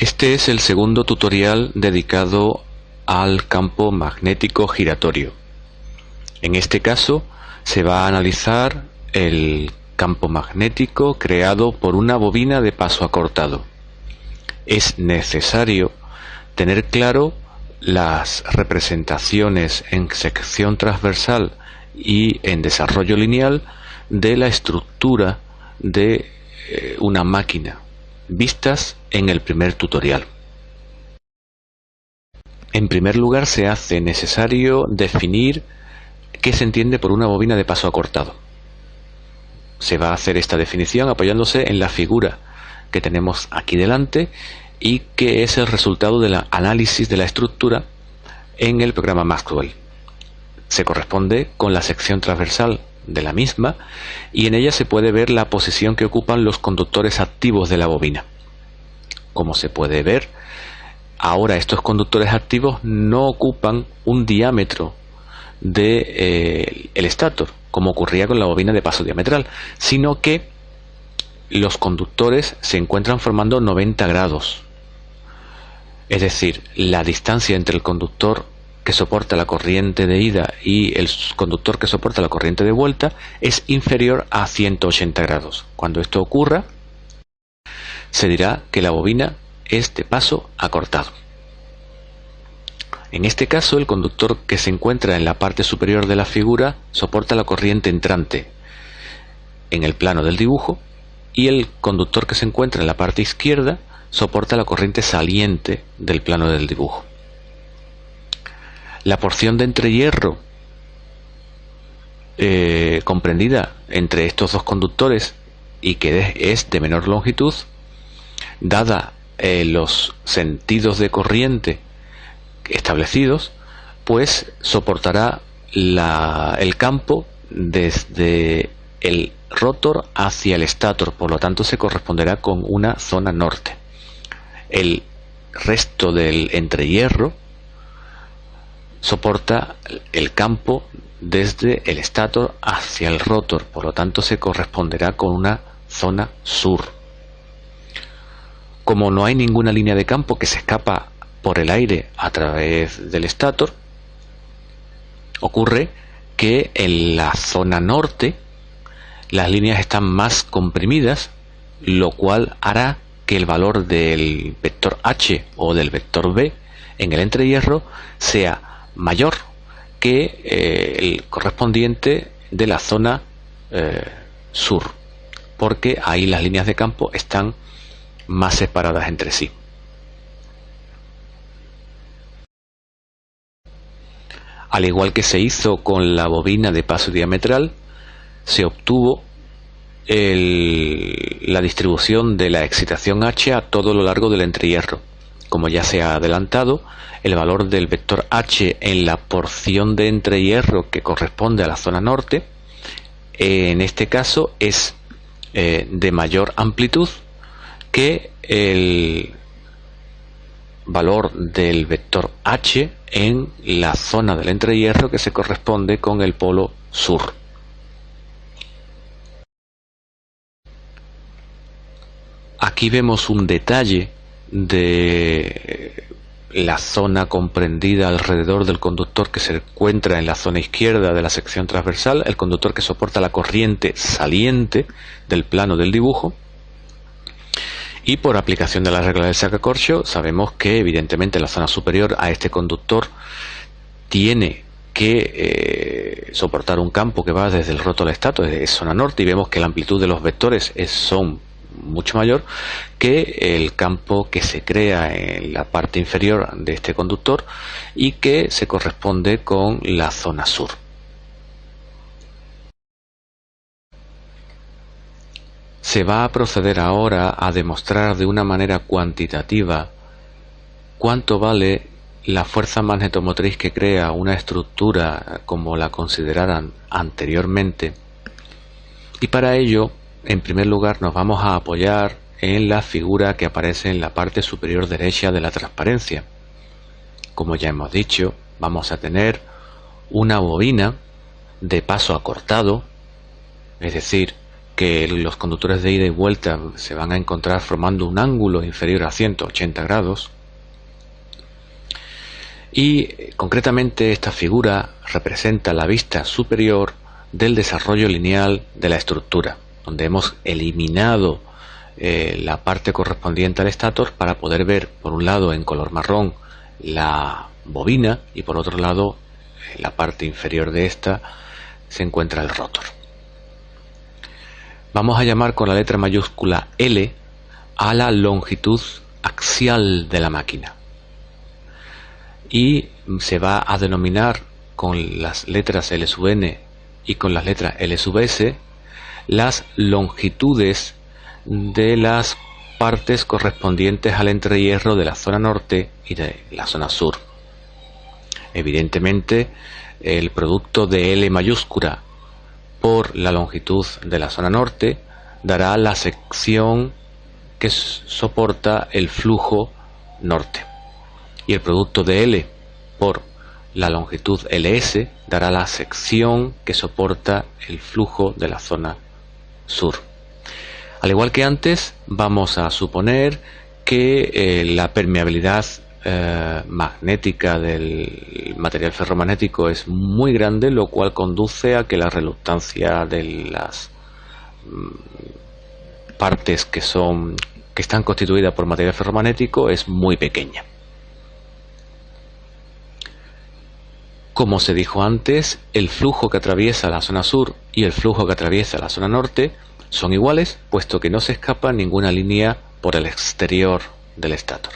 Este es el segundo tutorial dedicado al campo magnético giratorio. En este caso se va a analizar el campo magnético creado por una bobina de paso acortado. Es necesario tener claro las representaciones en sección transversal y en desarrollo lineal de la estructura de una máquina, vistas en el primer tutorial. En primer lugar, se hace necesario definir qué se entiende por una bobina de paso acortado. Se va a hacer esta definición apoyándose en la figura que tenemos aquí delante y que es el resultado del análisis de la estructura en el programa Maxwell. Se corresponde con la sección transversal de la misma y en ella se puede ver la posición que ocupan los conductores activos de la bobina. Como se puede ver, ahora estos conductores activos no ocupan un diámetro de el estator, como ocurría con la bobina de paso diametral, sino que los conductores se encuentran formando 90 grados. Es decir, la distancia entre el conductor que soporta la corriente de ida y el conductor que soporta la corriente de vuelta es inferior a 180 grados. Cuando esto ocurra, se dirá que la bobina es de paso acortado. En este caso, el conductor que se encuentra en la parte superior de la figura soporta la corriente entrante en el plano del dibujo y el conductor que se encuentra en la parte izquierda soporta la corriente saliente del plano del dibujo. La porción de entrehierro comprendida entre estos dos conductores y que es de menor longitud, dada los sentidos de corriente establecidos, pues soportará el campo desde el rotor hacia el estator, por lo tanto se corresponderá con una zona norte. El resto del entrehierro soporta el campo desde el estator hacia el rotor, por lo tanto se corresponderá con una zona sur. Como no hay ninguna línea de campo que se escapa por el aire a través del estator, ocurre que en la zona norte las líneas están más comprimidas, lo cual hará que el valor del vector H o del vector B en el entrehierro sea mayor que el correspondiente de la zona sur, porque ahí las líneas de campo están más separadas entre sí. Al igual que se hizo con la bobina de paso diametral, se obtuvo la distribución de la excitación H a todo lo largo del entrehierro. Como ya se ha adelantado, el valor del vector H en la porción de entrehierro que corresponde a la zona norte, en este caso es de mayor amplitud que el valor del vector H en la zona del entrehierro que se corresponde con el polo sur. Aquí vemos un detalle de la zona comprendida alrededor del conductor que se encuentra en la zona izquierda de la sección transversal, el conductor que soporta la corriente saliente del plano del dibujo. Y por aplicación de la regla del sacacorcho sabemos que evidentemente la zona superior a este conductor tiene que soportar un campo que va desde el rotor al estator, es zona norte, y vemos que la amplitud de los vectores son mucho mayor que el campo que se crea en la parte inferior de este conductor y que se corresponde con la zona sur. Se va a proceder ahora a demostrar de una manera cuantitativa cuánto vale la fuerza magnetomotriz que crea una estructura como la consideraran anteriormente, y para ello, en primer lugar, nos vamos a apoyar en la figura que aparece en la parte superior derecha de la transparencia. Como ya hemos dicho, vamos a tener una bobina de paso acortado, es decir, que los conductores de ida y vuelta se van a encontrar formando un ángulo inferior a 180 grados. Y concretamente esta figura representa la vista superior del desarrollo lineal de la estructura, donde hemos eliminado la parte correspondiente al estátor para poder ver, por un lado en color marrón, la bobina, y por otro lado en la parte inferior de esta se encuentra el rotor. Vamos a llamar con la letra mayúscula L a la longitud axial de la máquina, y se va a denominar con las letras L sub n y con las letras L sub s las longitudes de las partes correspondientes al entrehierro de la zona norte y de la zona sur. Evidentemente, el producto de L mayúscula por la longitud de la zona norte dará la sección que soporta el flujo norte, y el producto de L por la longitud LS dará la sección que soporta el flujo de la zona sur. Al igual que antes, vamos a suponer que la permeabilidad magnética del material ferromagnético es muy grande, lo cual conduce a que la reluctancia de las partes que están constituidas por material ferromagnético es muy pequeña. Como se dijo antes, el flujo que atraviesa la zona sur y el flujo que atraviesa la zona norte son iguales, puesto que no se escapa ninguna línea por el exterior del estátor.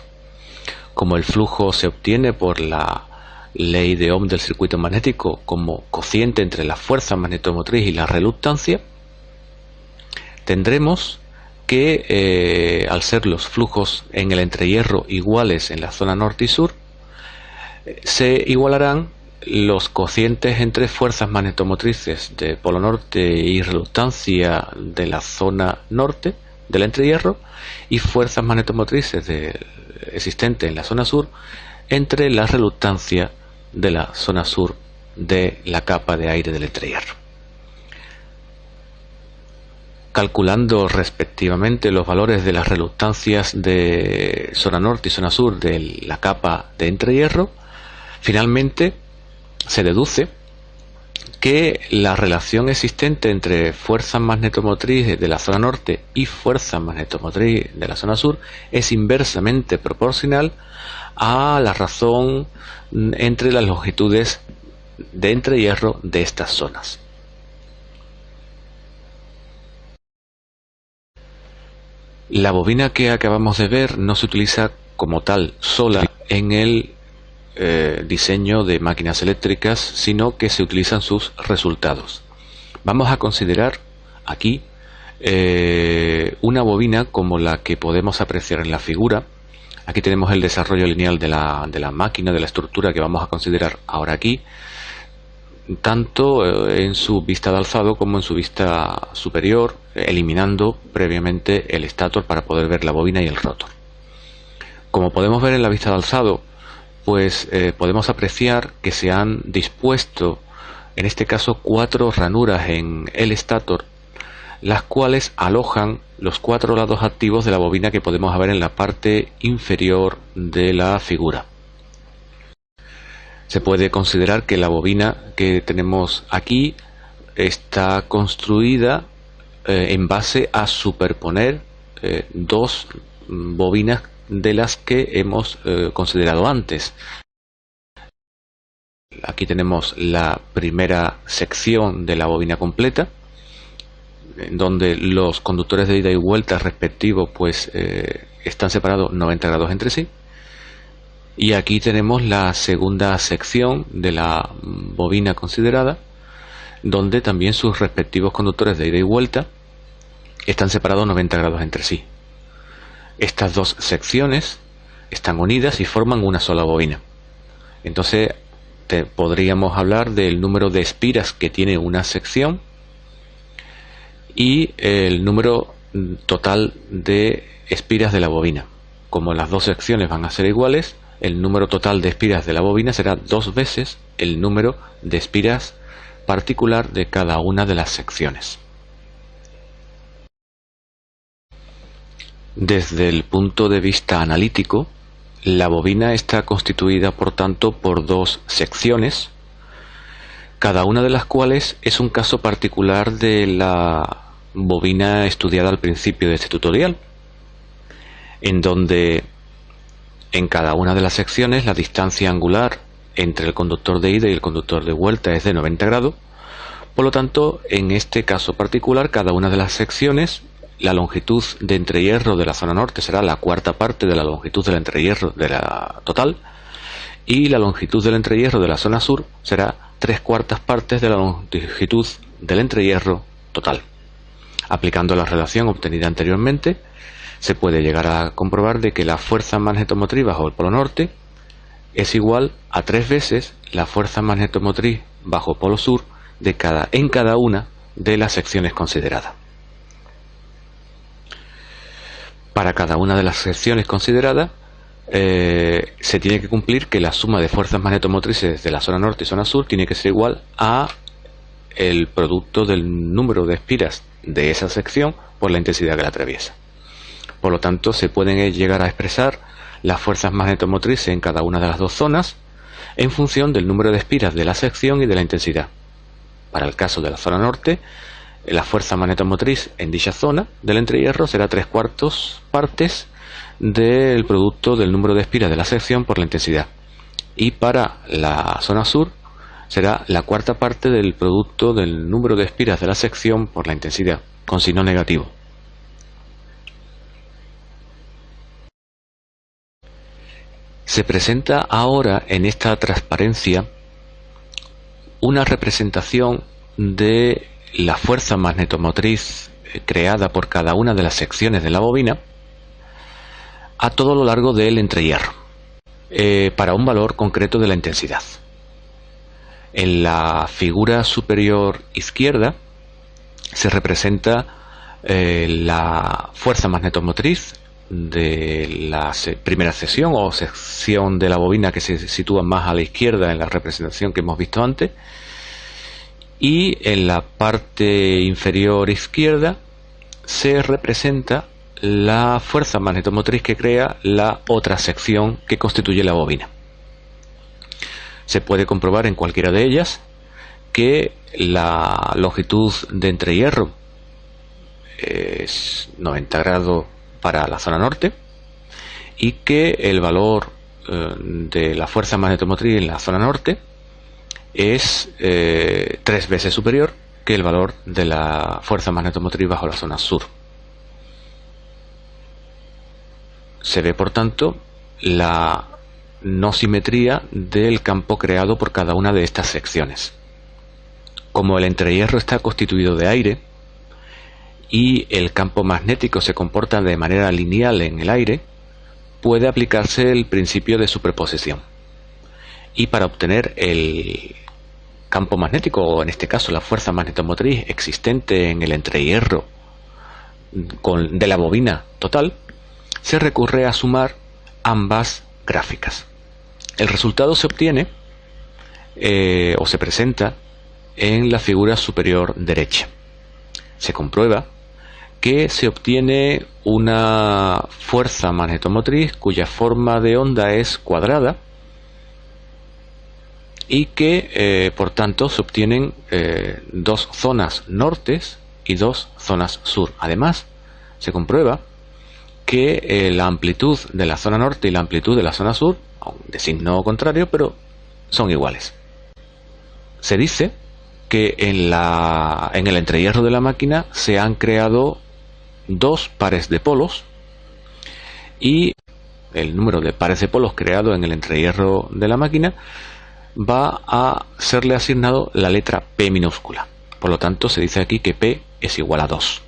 Como el flujo se obtiene por la ley de Ohm del circuito magnético como cociente entre la fuerza magnetomotriz y la reluctancia, tendremos que al ser los flujos en el entrehierro iguales en la zona norte y sur, se igualarán los cocientes entre fuerzas magnetomotrices de polo norte y reluctancia de la zona norte del entrehierro, y fuerzas magnetomotrices existentes en la zona sur entre la reluctancia de la zona sur de la capa de aire del entrehierro. Calculando respectivamente los valores de las reluctancias de zona norte y zona sur de la capa de entrehierro, finalmente se deduce que la relación existente entre fuerza magnetomotriz de la zona norte y fuerza magnetomotriz de la zona sur es inversamente proporcional a la razón entre las longitudes de entrehierro de estas zonas. La bobina que acabamos de ver no se utiliza como tal sola en el diseño de máquinas eléctricas, sino que se utilizan sus resultados. Vamos a considerar aquí una bobina como la que podemos apreciar en la figura. Aquí tenemos el desarrollo lineal de la máquina, de la estructura que vamos a considerar ahora aquí, tanto en su vista de alzado como en su vista superior, eliminando previamente el estátor para poder ver la bobina y el rotor. Como podemos ver en la vista de alzado, pues podemos apreciar que se han dispuesto, en este caso, 4 ranuras en el estátor, las cuales alojan los 4 lados activos de la bobina que podemos ver en la parte inferior de la figura. Se puede considerar que la bobina que tenemos aquí está construida en base a superponer 2 bobinas de las que hemos considerado antes. Aquí tenemos la primera sección de la bobina completa, en donde los conductores de ida y vuelta respectivos pues están separados 90 grados entre sí, y aquí tenemos la segunda sección de la bobina considerada, donde también sus respectivos conductores de ida y vuelta están separados 90 grados entre sí. Estas 2 secciones están unidas y forman una sola bobina. Entonces podríamos hablar del número de espiras que tiene una sección y el número total de espiras de la bobina. Como las 2 secciones van a ser iguales, el número total de espiras de la bobina será 2 veces el número de espiras particular de cada una de las secciones. Desde el punto de vista analítico, la bobina está constituida, por tanto, por dos secciones, cada una de las cuales es un caso particular de la bobina estudiada al principio de este tutorial, en donde en cada una de las secciones la distancia angular entre el conductor de ida y el conductor de vuelta es de 90 grados. Por lo tanto, en este caso particular, cada una de las secciones, la longitud de entrehierro de la zona norte será la cuarta parte de la longitud del entrehierro de la total, y la longitud del entrehierro de la zona sur será 3/4 partes de la longitud del entrehierro total. Aplicando la relación obtenida anteriormente, se puede llegar a comprobar de que la fuerza magnetomotriz bajo el polo norte es igual a 3 veces la fuerza magnetomotriz bajo el polo sur en cada una de las secciones consideradas. Para cada una de las secciones consideradas se tiene que cumplir que la suma de fuerzas magnetomotrices de la zona norte y zona sur tiene que ser igual a el producto del número de espiras de esa sección por la intensidad que la atraviesa. Por lo tanto, se pueden llegar a expresar las fuerzas magnetomotrices en cada una de las dos zonas en función del número de espiras de la sección y de la intensidad. Para el caso de la zona norte, la fuerza magnetomotriz en dicha zona del entrehierro será 3/4 partes del producto del número de espiras de la sección por la intensidad. Y para la zona sur será la cuarta parte del producto del número de espiras de la sección por la intensidad, con signo negativo. Se presenta ahora en esta transparencia una representación de la fuerza magnetomotriz creada por cada una de las secciones de la bobina a todo lo largo del entrehierro, para un valor concreto de la intensidad. En la figura superior izquierda se representa la fuerza magnetomotriz de la primera sección o sección de la bobina que se sitúa más a la izquierda en la representación que hemos visto antes, y en la parte inferior izquierda se representa la fuerza magnetomotriz que crea la otra sección que constituye la bobina. Se puede comprobar en cualquiera de ellas que la longitud de entrehierro es 90 grados para la zona norte y que el valor de la fuerza magnetomotriz en la zona norte es 3 veces superior que el valor de la fuerza magnetomotriz bajo la zona sur. Se ve, por tanto, la no simetría del campo creado por cada una de estas secciones. Como el entrehierro está constituido de aire y el campo magnético se comporta de manera lineal en el aire, puede aplicarse el principio de superposición. Y para obtener el campo magnético, o en este caso la fuerza magnetomotriz existente en el entrehierro de la bobina total, se recurre a sumar ambas gráficas. El resultado se obtiene o se presenta en la figura superior derecha. Se comprueba que se obtiene una fuerza magnetomotriz cuya forma de onda es cuadrada y que por tanto se obtienen dos zonas nortes y dos zonas sur. Además, se comprueba que la amplitud de la zona norte y la amplitud de la zona sur, de signo contrario, pero son iguales. Se dice que en el entrehierro de la máquina se han creado dos pares de polos y el número de pares de polos creado en el entrehierro de la máquina va a serle asignado la letra P minúscula. Por lo tanto, se dice aquí que P es igual a 2.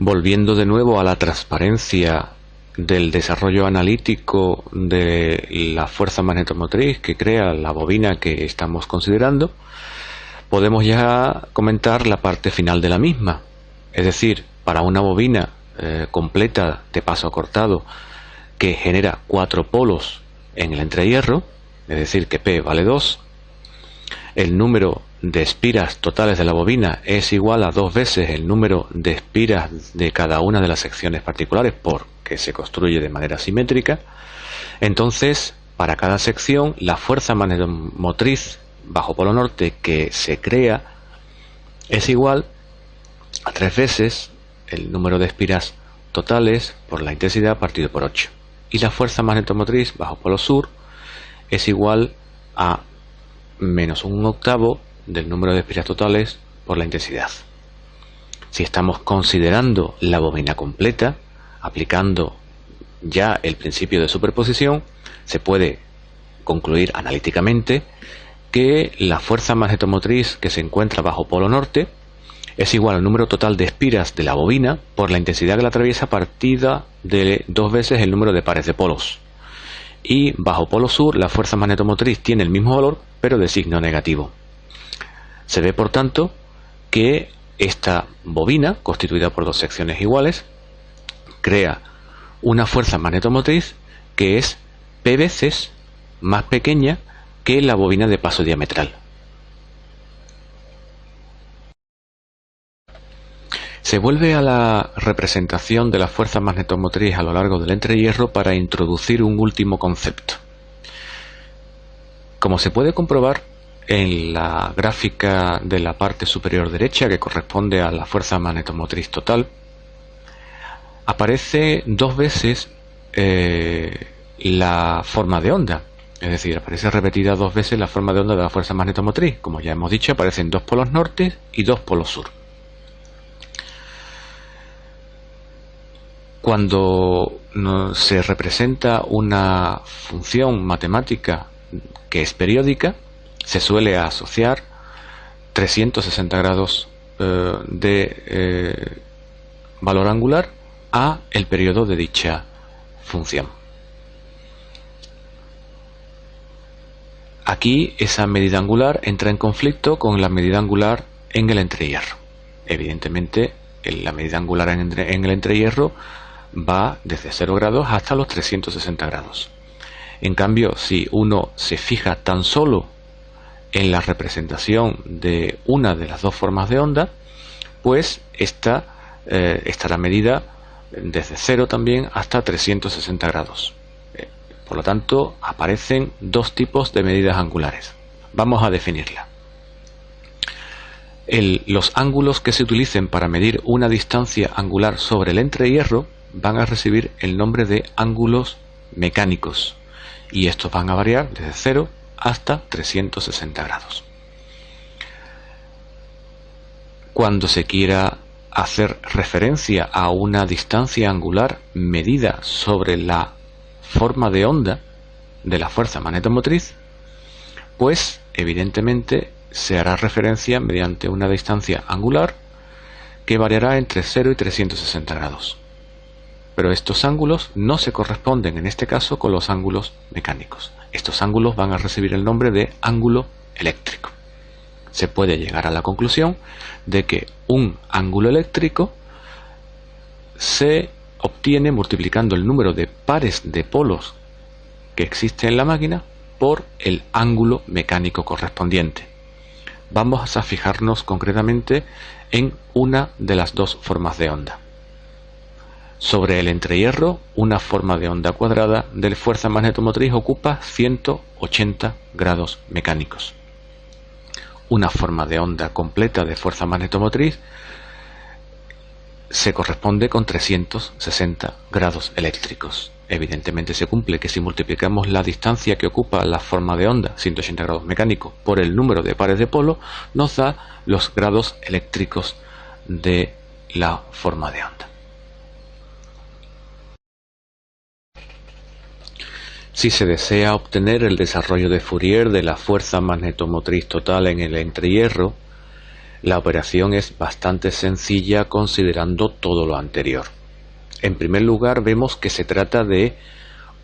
Volviendo de nuevo a la transparencia del desarrollo analítico de la fuerza magnetomotriz que crea la bobina que estamos considerando, podemos ya comentar la parte final de la misma. Es decir, para una bobina completa de paso acortado que genera 4 polos en el entrehierro, es decir que P vale 2, el número de espiras totales de la bobina es igual a 2 veces el número de espiras de cada una de las secciones particulares, porque se construye de manera simétrica, entonces para cada sección la fuerza magnetomotriz bajo polo norte que se crea es igual a 3 veces el número de espiras totales por la intensidad partido por 8. Y la fuerza magnetomotriz bajo polo sur es igual a menos un octavo del número de espiras totales por la intensidad. Si estamos considerando la bobina completa, aplicando ya el principio de superposición, se puede concluir analíticamente que la fuerza magnetomotriz que se encuentra bajo polo norte es igual al número total de espiras de la bobina por la intensidad que la atraviesa partida de 2 veces el número de pares de polos. Y bajo polo sur la fuerza magnetomotriz tiene el mismo valor, pero de signo negativo. Se ve por tanto que esta bobina, constituida por 2 secciones iguales, crea una fuerza magnetomotriz que es P veces más pequeña que la bobina de paso diametral. Se vuelve a la representación de la fuerza magnetomotriz a lo largo del entrehierro para introducir un último concepto. Como se puede comprobar en la gráfica de la parte superior derecha, que corresponde a la fuerza magnetomotriz total, aparece 2 veces la forma de onda. Es decir, aparece repetida 2 veces la forma de onda de la fuerza magnetomotriz. Como ya hemos dicho, aparecen 2 polos norte y 2 polos sur. Cuando se representa una función matemática que es periódica, se suele asociar 360 grados de valor angular a el periodo de dicha función. Aquí esa medida angular entra en conflicto con la medida angular en el entrehierro. Evidentemente, la medida angular en el entrehierro va desde 0 grados hasta los 360 grados. En cambio, si uno se fija tan solo en la representación de una de las 2 formas de onda, pues esta estará medida desde 0 también hasta 360 grados. Por lo tanto, aparecen 2 tipos de medidas angulares. Vamos a definirla. Los ángulos que se utilicen para medir una distancia angular sobre el entrehierro van a recibir el nombre de ángulos mecánicos, y estos van a variar desde 0 hasta 360 grados. Cuando se quiera hacer referencia a una distancia angular medida sobre la forma de onda de la fuerza magnetomotriz, pues evidentemente se hará referencia mediante una distancia angular que variará entre 0 y 360 grados. Pero estos ángulos no se corresponden en este caso con los ángulos mecánicos. Estos ángulos van a recibir el nombre de ángulo eléctrico. Se puede llegar a la conclusión de que un ángulo eléctrico se obtiene multiplicando el número de pares de polos que existe en la máquina por el ángulo mecánico correspondiente. Vamos a fijarnos concretamente en una de las 2 formas de onda. Sobre el entrehierro, una forma de onda cuadrada de fuerza magnetomotriz ocupa 180 grados mecánicos. Una forma de onda completa de fuerza magnetomotriz se corresponde con 360 grados eléctricos. Evidentemente se cumple que si multiplicamos la distancia que ocupa la forma de onda, 180 grados mecánicos, por el número de pares de polo, nos da los grados eléctricos de la forma de onda. Si se desea obtener el desarrollo de Fourier de la fuerza magnetomotriz total en el entrehierro, la operación es bastante sencilla considerando todo lo anterior. En primer lugar, vemos que se trata de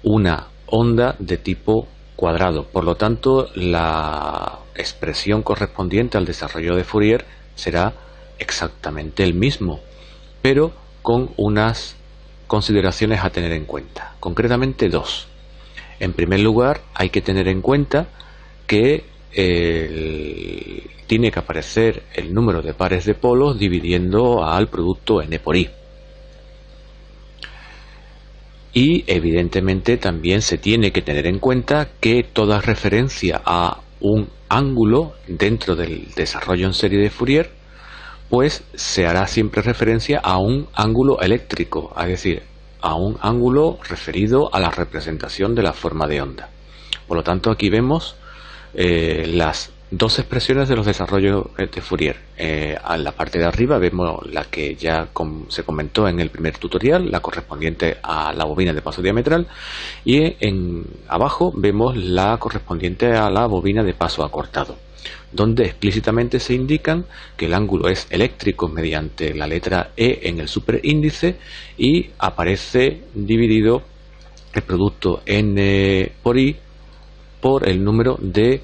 una onda de tipo cuadrado. Por lo tanto, la expresión correspondiente al desarrollo de Fourier será exactamente el mismo, pero con unas consideraciones a tener en cuenta. Concretamente 2. En primer lugar, hay que tener en cuenta que tiene que aparecer el número de pares de polos dividiendo al producto n por i. Y evidentemente también se tiene que tener en cuenta que toda referencia a un ángulo dentro del desarrollo en serie de Fourier, pues se hará siempre referencia a un ángulo eléctrico, es decir, a un ángulo referido a la representación de la forma de onda. Por lo tanto, aquí vemos las dos expresiones de los desarrollos de Fourier. A la parte de arriba vemos la que ya se comentó en el primer tutorial, la correspondiente a la bobina de paso diametral, y abajo vemos la correspondiente a la bobina de paso acortado, donde explícitamente se indican que el ángulo es eléctrico mediante la letra E en el superíndice y aparece dividido el producto n por i por el número de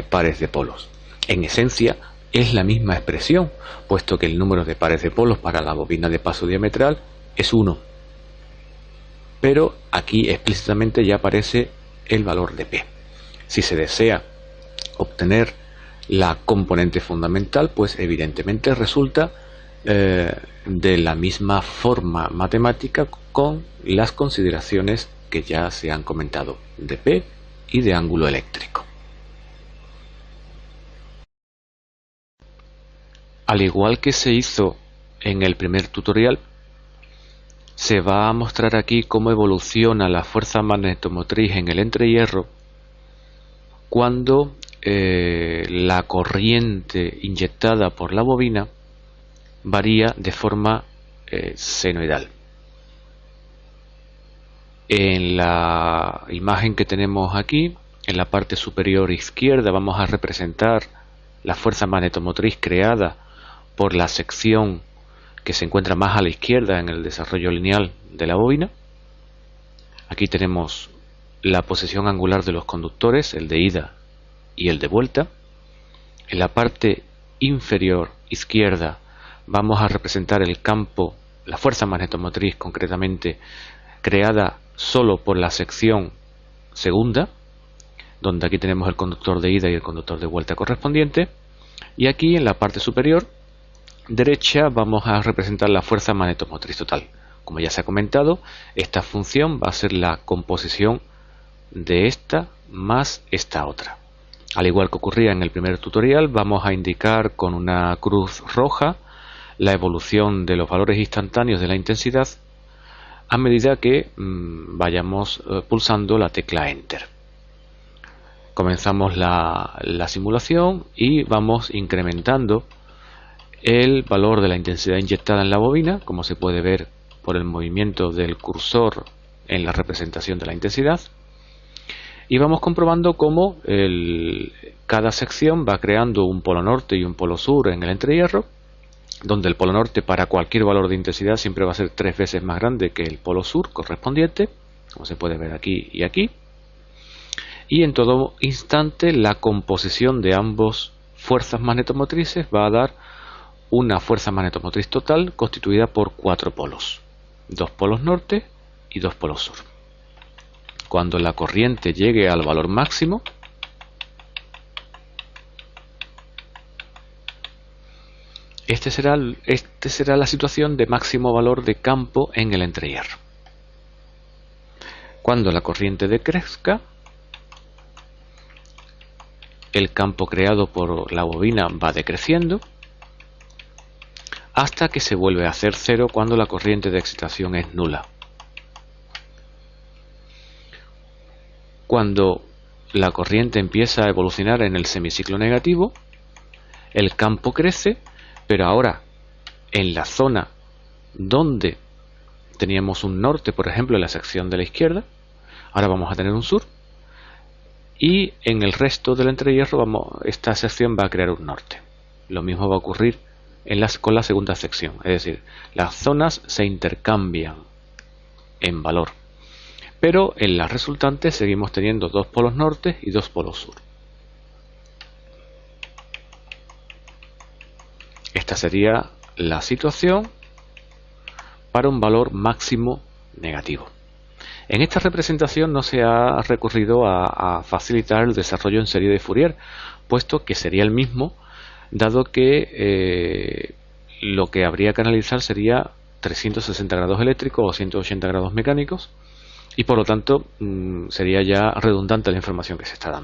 pares de polos. En esencia es la misma expresión, puesto que el número de pares de polos para la bobina de paso diametral es 1, pero aquí explícitamente ya aparece el valor de P. Si se desea obtener la componente fundamental, pues evidentemente resulta de la misma forma matemática con las consideraciones que ya se han comentado de P y de ángulo eléctrico. Al igual que se hizo en el primer tutorial, se va a mostrar aquí cómo evoluciona la fuerza magnetomotriz en el entrehierro cuando la corriente inyectada por la bobina varía de forma senoidal. En la imagen que tenemos aquí, en la parte superior izquierda, vamos a representar la fuerza magnetomotriz creada por la sección que se encuentra más a la izquierda en el desarrollo lineal de la bobina. Aquí tenemos la posición angular de los conductores, el de ida y el de vuelta. En la parte inferior izquierda vamos a representar el campo, la fuerza magnetomotriz concretamente, creada solo por la sección segunda, donde aquí tenemos el conductor de ida y el conductor de vuelta correspondiente. Y aquí en la parte superior derecha vamos a representar la fuerza magnetomotriz total. Como ya se ha comentado, esta función va a ser la composición de esta más esta otra. Al igual que ocurría en el primer tutorial, vamos a indicar con una cruz roja la evolución de los valores instantáneos de la intensidad a medida que vayamos pulsando la tecla Enter. Comenzamos la simulación y vamos incrementando el valor de la intensidad inyectada en la bobina, como se puede ver por el movimiento del cursor en la representación de la intensidad, y vamos comprobando cómo cada sección va creando un polo norte y un polo sur en el entrehierro, donde el polo norte para cualquier valor de intensidad siempre va a ser 3 veces más grande que el polo sur correspondiente, como se puede ver aquí y aquí, y en todo instante la composición de ambos fuerzas magnetomotrices va a dar una fuerza magnetomotriz total constituida por 4 polos, 2 polos norte y 2 polos sur. Cuando la corriente llegue al valor máximo, esta será la situación de máximo valor de campo en el entrehierro. Cuando la corriente decrezca, el campo creado por la bobina va decreciendo hasta que se vuelve a hacer cero cuando la corriente de excitación es nula. Cuando la corriente empieza a evolucionar en el semiciclo negativo, el campo crece, pero ahora en la zona donde teníamos un norte, por ejemplo en la sección de la izquierda, ahora vamos a tener un sur, y en el resto del entrehierro esta sección va a crear un norte. Lo mismo va a ocurrir con la segunda sección, es decir, las zonas se intercambian en valor, pero en las resultantes seguimos teniendo 2 polos norte y 2 polos sur. Esta sería la situación para un valor máximo negativo. En esta representación no se ha recurrido a facilitar el desarrollo en serie de Fourier, puesto que sería el mismo, dado que lo que habría que analizar sería 360 grados eléctricos o 180 grados mecánicos, y por lo tanto sería ya redundante la información que se está dando.